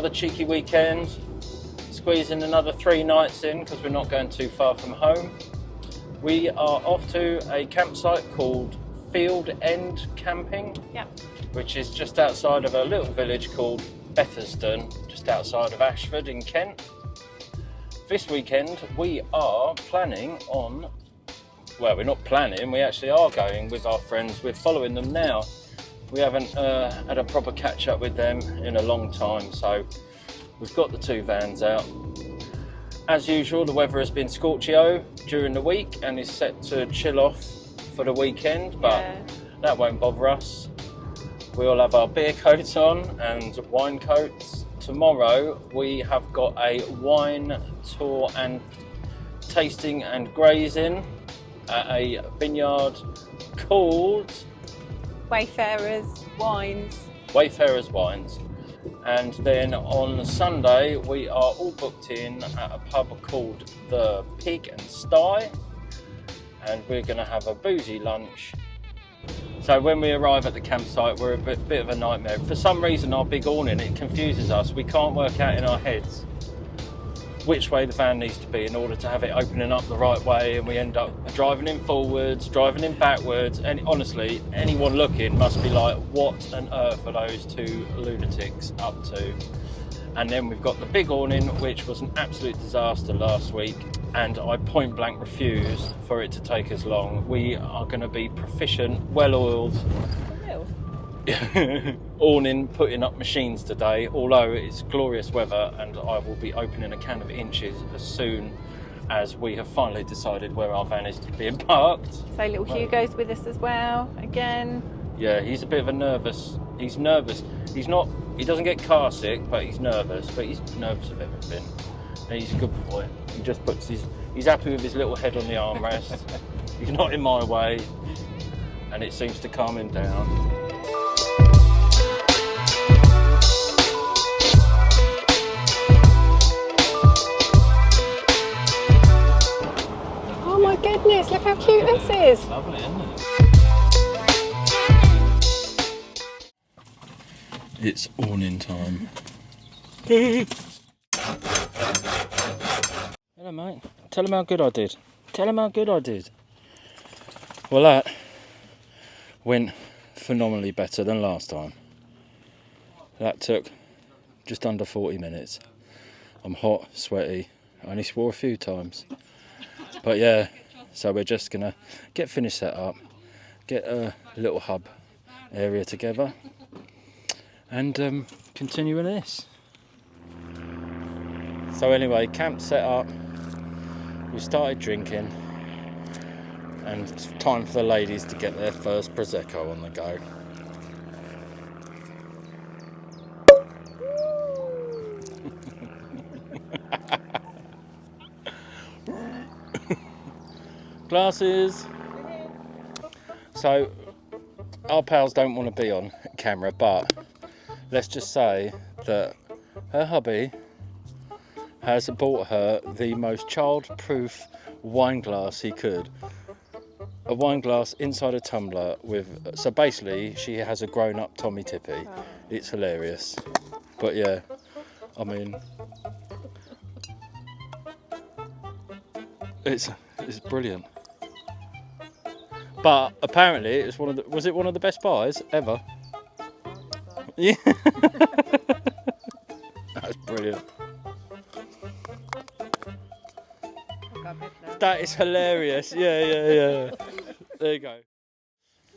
another cheeky weekend, squeezing another 3 nights in because we're not going too far from home. We are off to a campsite called Field End Camping, which is just outside of a little village called Bethersden, just outside of Ashford in Kent. This weekend we are planning on, well, we're not planning, we actually are going with our friends. We're following them now. We haven't had a proper catch up with them in a long time, so we've got the 2 vans out. As usual, the weather has been scorchio during the week and is set to chill off for the weekend, but that won't bother us. We all have our beer coats on and wine coats. Tomorrow we have got a wine tour and tasting and grazing at a vineyard called Wayfarers Wines. Wayfarers Wines. And then on Sunday we are all booked in at a pub called the Pig and Sty, and we're going to have a boozy lunch. So when we arrive at the campsite, we're a bit of a nightmare. For some reason, our big awning, it confuses us. We can't work out in our heads which way the van needs to be in order to have it opening up the right way, and we end up driving in forwards, driving in backwards, and honestly, anyone looking must be like, what on earth are those 2 lunatics up to? And then we've got the big awning, which was an absolute disaster last week, and I point blank refuse for it to take as long. We are going to be proficient, well-oiled awning putting up machines today, although it's glorious weather, and I will be opening a can of Inches as soon as we have finally decided where our van is being parked. So little Hugo's with us as well, again. Yeah, he's a bit of a nervous. He's nervous. He doesn't get car sick, but he's nervous. But he's nervous of everything. And he's a good boy. He just puts he's happy with his little head on the armrest. He's not in my way, and it seems to calm him down. Oh my goodness, look how cute this is. Lovely, isn't it? It's awning time. Hello mate, tell him how good I did. Tell him how good I did. Well, that went phenomenally better than last time. That took just under 40 minutes. I'm hot, sweaty, I only swore a few times. But yeah, so we're just gonna get finished set up, get a little hub area together, and continue with this. So anyway, camp set up, we started drinking, and it's time for the ladies to get their first Prosecco on the go. Glasses. So our pals don't want to be on camera, but let's just say that her hubby has bought her the most child-proof wine glass he could. A wine glass inside a tumbler with, so basically she has a grown-up Tommy Tippy. It's hilarious. But yeah, I mean, it's brilliant. But apparently it's was it one of the best buys ever? Yeah. That's brilliant. That is hilarious. Yeah. There you go.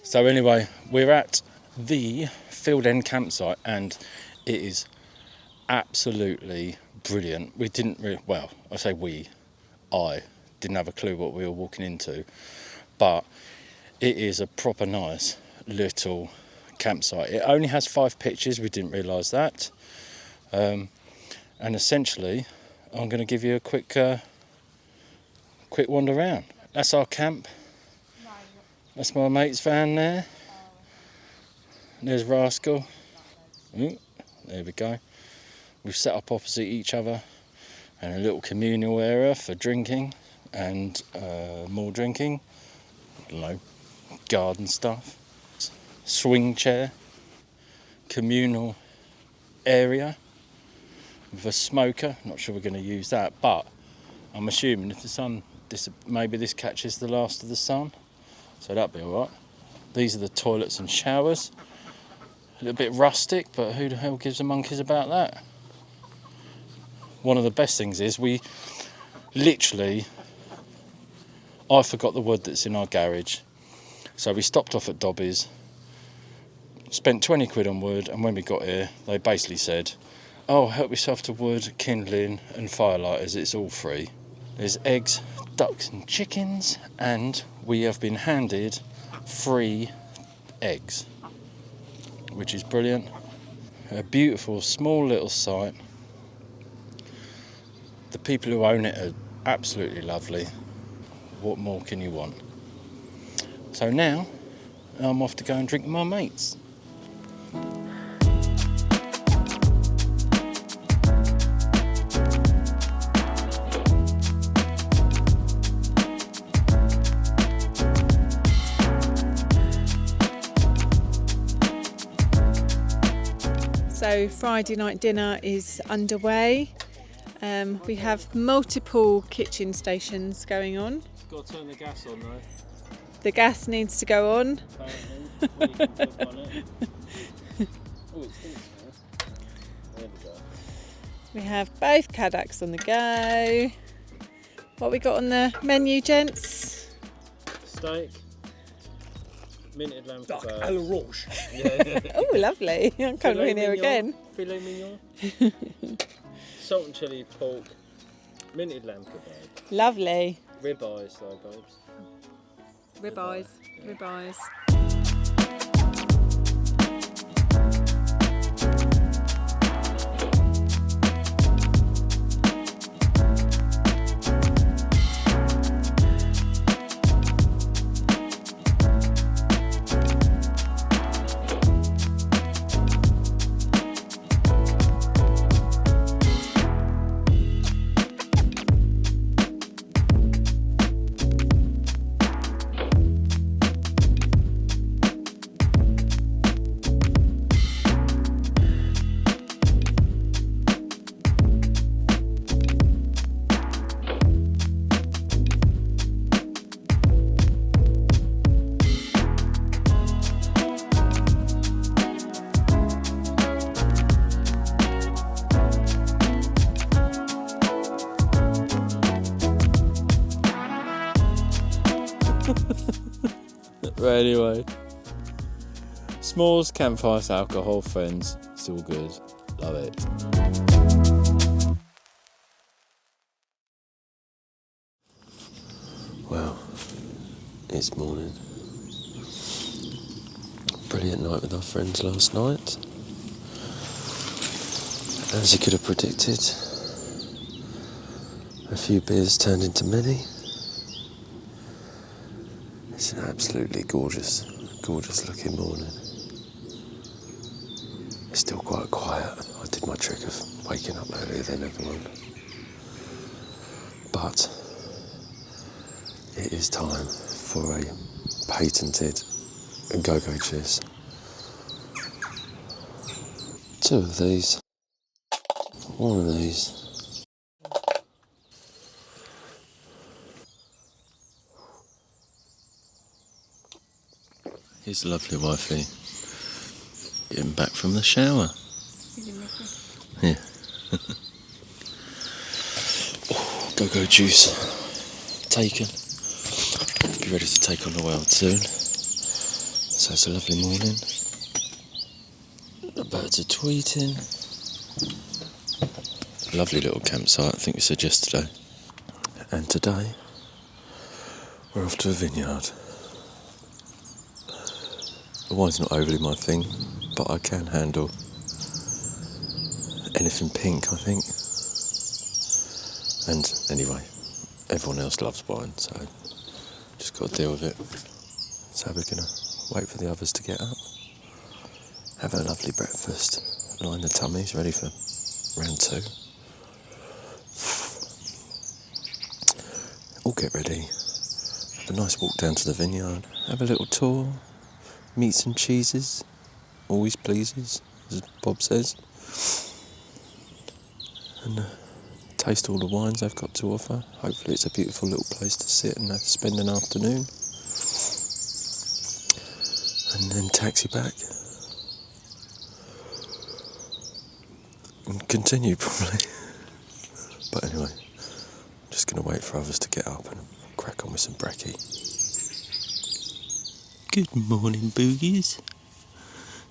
So anyway, we're at the Field End campsite, and it is absolutely brilliant. We didn't really, well, I didn't have a clue what we were walking into, but it is a proper nice little campsite. It only has 5 pitches, we didn't realise that. And essentially, I'm going to give you a quick wander around. That's our camp. That's my mate's van there. There's Rascal. Ooh, there we go. We've set up opposite each other, and a little communal area for drinking and more drinking. I don't know, garden stuff. Swing chair. Communal area. with a smoker. Not sure we're going to use that, but I'm assuming if the sun, maybe this catches the last of the sun, so that'll be alright. These are the toilets and showers. A little bit rustic, but who the hell gives a monkeys about that? One of the best things is we literally, I forgot the wood that's in our garage, so we stopped off at Dobby's, spent 20 quid on wood, and when we got here they basically said, oh, help yourself to wood, kindling and firelighters, it's all free. There's eggs, ducks and chickens, and we have been handed free eggs, which is brilliant. A beautiful small little site. The people who own it are absolutely lovely. What more can you want? So now I'm off to go and drink with my mates. So Friday night dinner is underway. We have multiple kitchen stations going on. Got to turn the gas on though. The gas needs to go on. Apparently. Oh, it stinks now. There we go. We have both Caddocks on the go. What we got on the menu, gents? Steak. Minted lamb Duck kebab. à la roche. Yeah. Oh, lovely. I'm coming in here again. Filet mignon. Salt and chilli pork. Minted lamb kebab. Lovely. Ribeyes though, babes. Ribeyes. Ribeyes. Right, anyway. S'mores, campfires, alcohol, friends. It's all good. Love it. Well, it's morning. Brilliant night with our friends last night. As you could have predicted, a few beers turned into many. It's an absolutely gorgeous looking morning. It's still quite quiet. I did my trick of waking up earlier than everyone. But it is time for a patented go-go cheers. 2 of these, 1 of these. Here's the lovely wifey getting back from the shower. Yeah. Go-go juice taken. Be ready to take on the world soon. So it's a lovely morning. The birds are tweeting. Lovely little campsite, I think we said yesterday. And today we're off to a vineyard. The wine's not overly my thing, but I can handle anything pink, I think. And anyway, everyone else loves wine, so just got to deal with it. So we're going to wait for the others to get up, have a lovely breakfast, line the tummies, ready for round 2. All get ready, have a nice walk down to the vineyard, have a little tour. Meats and cheeses, always pleases, as Bob says. and taste all the wines they've got to offer. Hopefully it's a beautiful little place to sit and spend an afternoon. And then taxi back. And continue probably. But anyway, I'm just going to wait for others to get up and crack on with some brekkie. Good morning, boogies.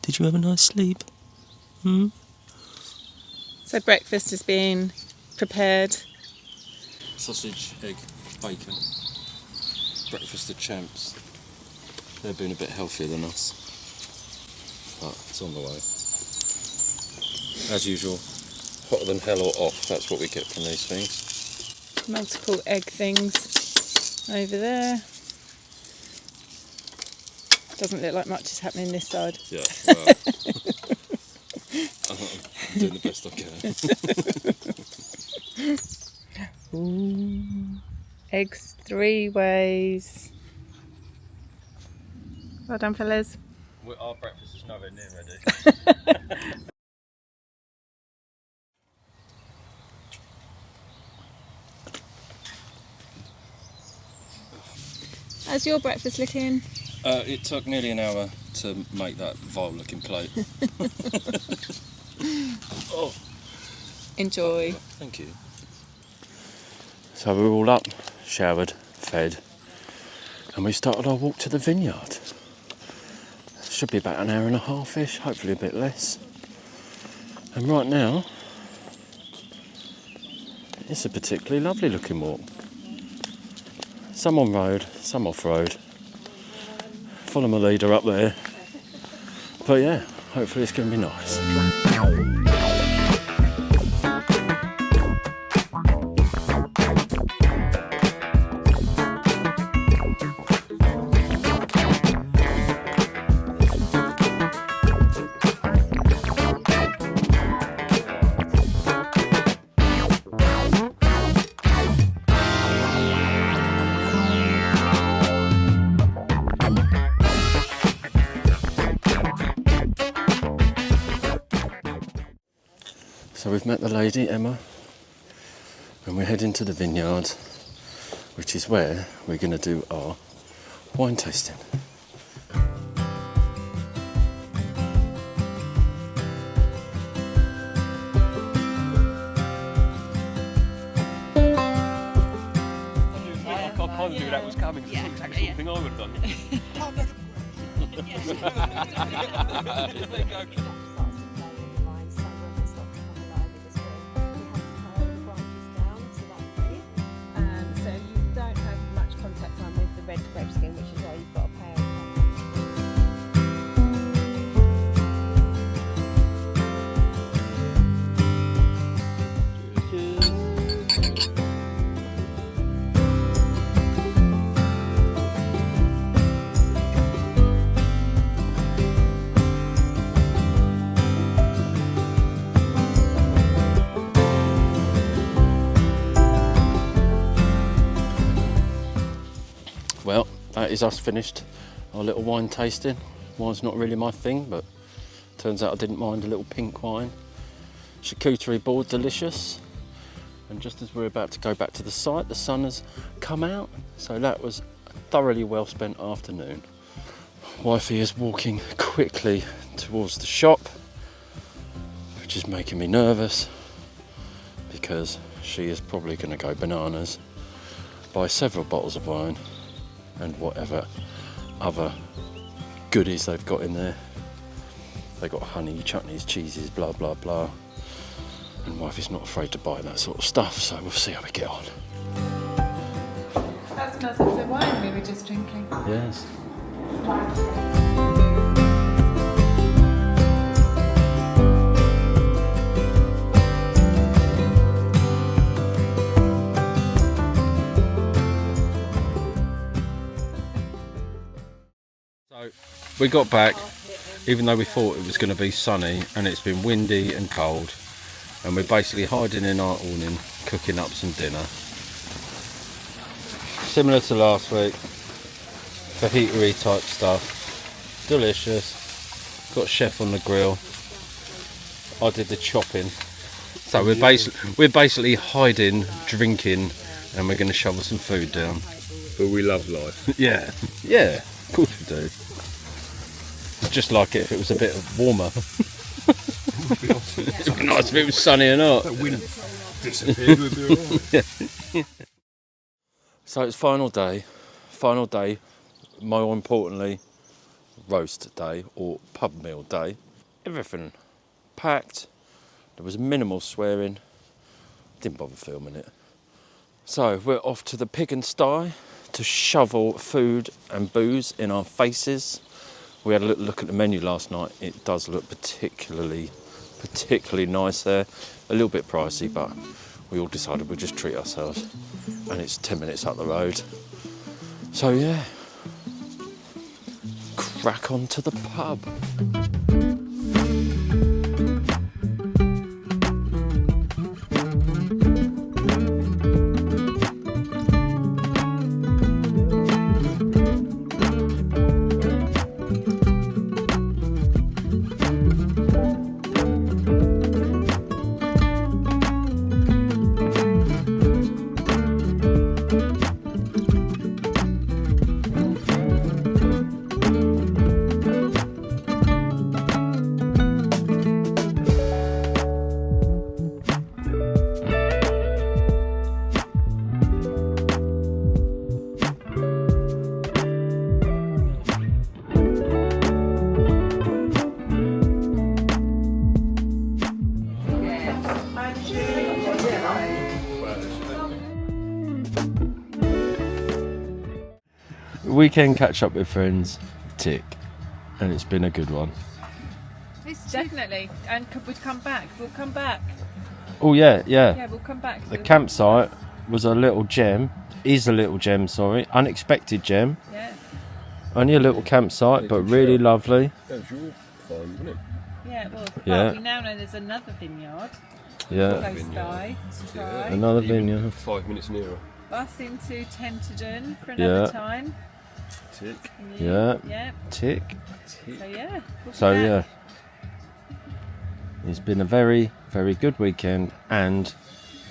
Did you have a nice sleep? So breakfast is being prepared. Sausage, egg, bacon. Breakfast of champs. They're being a bit healthier than us. But it's on the way. As usual, hotter than hell or off. That's what we get from these things. Multiple egg things over there. Doesn't look like much is happening this side. Yeah, well, I'm doing the best I can. Ooh. Eggs 3 ways. Well done, fellas. Our breakfast is nowhere near ready. How's your breakfast looking? It took nearly an hour to make that vile looking plate. Oh, Enjoy. thank you. So we're all up, showered, fed, and we started our walk to the vineyard. Should be about an hour and a half-ish, hopefully a bit less. And right now, it's a particularly lovely looking walk. Some on road, some off road. Follow my leader up there. But yeah, hopefully it's going to be nice. So we've met the lady, Emma, and we're heading to the vineyard, which is where we're going to do our wine tasting. I kind of knew that was coming, because it's exactly something I would have done. So you don't have much contact time with the red grape skin, which is why you've got a pale. Well, that is us finished our little wine tasting. Wine's not really my thing, but turns out I didn't mind a little pink wine. Charcuterie board, delicious. And just as we're about to go back to the site, the sun has come out. So that was a thoroughly well spent afternoon. Wifey is walking quickly towards the shop, which is making me nervous because she is probably going to go bananas, buy several bottles of wine and whatever other goodies they've got in there. They've got honey, chutneys, cheeses, blah blah blah. And wifey's not afraid to buy that sort of stuff, so we'll see how we get on. That smells like the wine we were just drinking. Yes. So we got back, even though we thought it was going to be sunny, and it's been windy and cold, and we're basically hiding in our awning, cooking up some dinner. Similar to last week, fajita-y type stuff, delicious. Got chef on the grill. I did the chopping, So we're basically hiding, drinking, and we're going to shovel some food down. But we love life. Yeah, of course we do. Just like it if it was a bit warmer. It would be nice if it was sunny and hot. That wind disappeared, we'd be alright. So it's final day, more importantly, roast day or pub meal day. Everything packed, there was minimal swearing, didn't bother filming it. So we're off to the pig and sty to shovel food and booze in our faces. We had a little look at the menu last night. It does look particularly nice there. A little bit pricey, but we all decided we'd just treat ourselves. And it's 10 minutes up the road. So yeah, crack on to the pub. Weekend catch up with friends, tick, and it's been a good one. Definitely, and we'd come back. We'll come back. Oh yeah. Yeah, we'll come back. The campsite was a little gem, unexpected gem. Yeah. Only a little campsite, but really lovely. That was your farm, wasn't it? Yeah, it was. Yeah. But we now know there's another vineyard Yeah, close by to try. another vineyard. 5 minutes nearer. Bus into Tenterden for another time. Tick. Yeah. Yeah. Tick. So yeah. We'll So be yeah, back. it's been a very, very good weekend and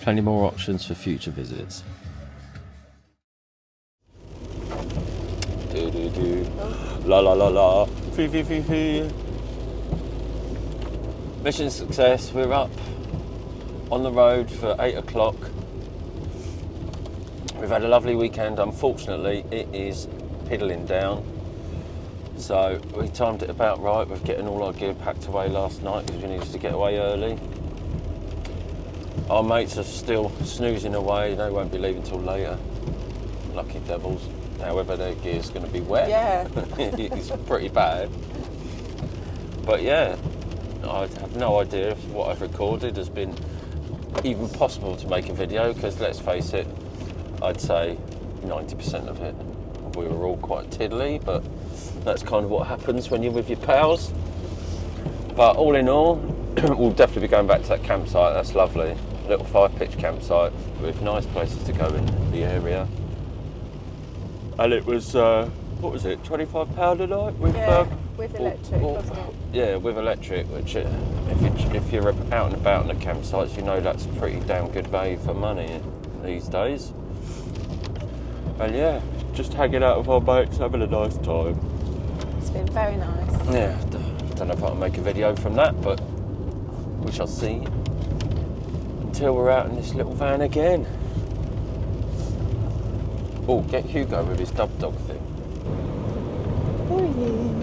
plenty more options for future visits. Do do do. La la la la. Fee fee fee fee. Mission success. We're up on the road for 8 o'clock. We've had a lovely weekend. Unfortunately, it is piddling down. So we timed it about right with getting all our gear packed away last night because we needed to get away early. Our mates are still snoozing away. They won't be leaving till later. Lucky devils. However, their gear's going to be wet. Yeah. It's pretty bad. But yeah, I have no idea if what I've recorded has been even possible to make a video because let's face it, I'd say 90% of it. We were all quite tiddly, but that's kind of what happens when you're with your pals. But all in all, we'll definitely be going back to that campsite. That's lovely. Little 5-pitch campsite with nice places to go in the area. And it was, what was it, £25 a night? With electric, wasn't it? Yeah, with electric, which if you're out and about in the campsites, you know that's pretty damn good value for money these days. And yeah, just hanging out with our mates, having a nice time. It's been very nice. Yeah, don't know if I'll make a video from that, but we shall see. Until we're out in this little van again. Oh, get Hugo with his dub dog thing. Oh yeah.